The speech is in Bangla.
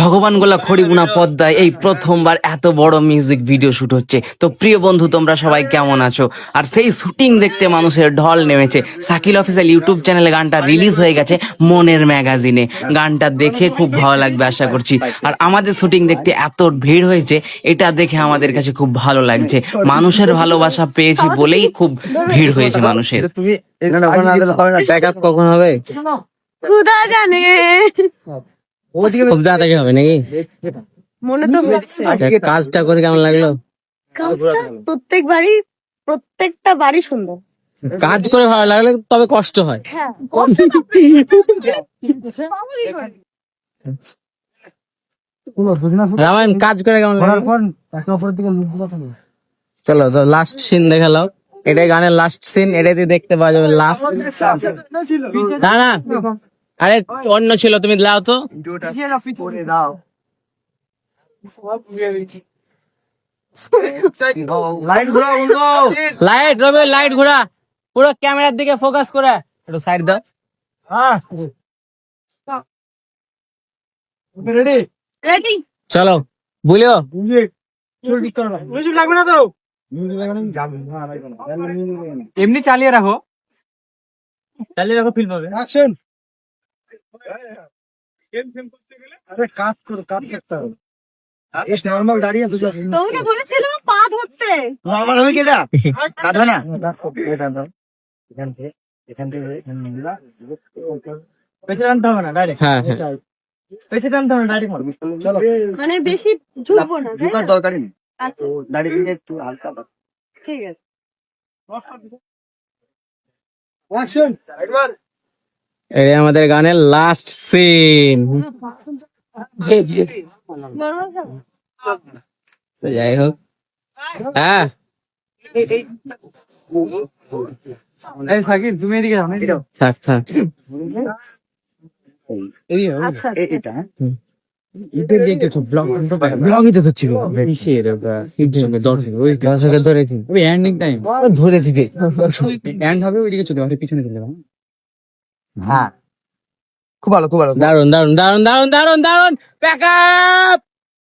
ভগবান গোলা খড়িগুনা পদ্মায় এই প্রথমবার এত বড় মিউজিক ভিডিও শুট হচ্ছে। তো প্রিয় বন্ধু, তোমরা সবাই কেমন আছো? আর সেই শুটিং দেখতে মানুষের ঢল নেমেছে। শাকিল অফিসিয়াল ইউটিউব চ্যানেলে গানটা রিলিজ হয়ে গেছে মনের ম্যাগাজিনে। গানটা দেখে খুব ভালো লাগবে আশা করছি। আর আমাদের শুটিং দেখতে এত ভিড় হয়েছে, এটা দেখে আমাদের কাছে খুব ভালো লাগছে। মানুষের ভালোবাসা পেয়েছি বলেই খুব ভিড় হয়েছে মানুষের। কখন হবে খুদা জানে, খুব তাড়াতাড়ি হবে নাকি? মনে তো হচ্ছে। কাজটা করে কেমন লাগলো? কাজটা প্রত্যেকটা বাড়ি সুন্দর। কাজ করে ভালো লাগলে তবে কষ্ট হয়। হ্যাঁ, কষ্ট তো মামুলি করে। রামায়ণ কাজ করে কেমন লাগলো? চলো তো লাস্ট সিন দেখালো। এটাই গানের লাস্ট সিন, এটাই দেখতে পাওয়া যাবে লাস্ট। না না, আরে অন্য ছিল, তুমি দাও তো। লাইট রবে, লাইট ঘোরা, পুরো ক্যামেরার দিকে ফোকাস করে একটু সাইড দাও। রেডি? চলো বলিও। লাগবে না তো, এমনি চালিয়ে রাখো ফিল্ম হবে। অ্যাকশন। আরে কাজ করো, কাজ করতে হবে। এই নরমাল দাঁড়িয়ে তো যাবে। তোমাকে বলেছিলাম পা ধরতে। নরমাল হবে কি এটা? কাজ হয় না। এটা দাও। এখান থেকে পেছনে টানতে হবে না, ডাইরেক্ট। হ্যাঁ হ্যাঁ, পেছনে টানতে হবে না, ডাইরেক্ট মারো। চলো, মানে বেশি ঝুঁকবো না, তাই ঝুঁকার না? দরকারই নেই। আচ্ছা, দাঁড়িয়ে একটু হালকা দাও। ঠিক আছে। অ্যাকশন। একবার এটাই আমাদের গানের লাস্ট সিন। নরমাল থাকো। যাই হোক, হ্যাঁ এই সাকিব, তুমি এদিকে যাও না, এদিকে যাও। থাক থাক। আচ্ছা, এটা ঈদের দিন কিছু ব্লগই তো হচ্ছিল। দর্শকের ধরেছি এন্ডিং টাইম ধরেছি, এন্ড হবে ওইদিকে চলে যাবে, পিছনে চলে যাবে। হ্যাঁ, খুব ভালো, খুব ভালো। দারুন দারুন দারুন দারুন দারুন দারুন, প্যাক আপ।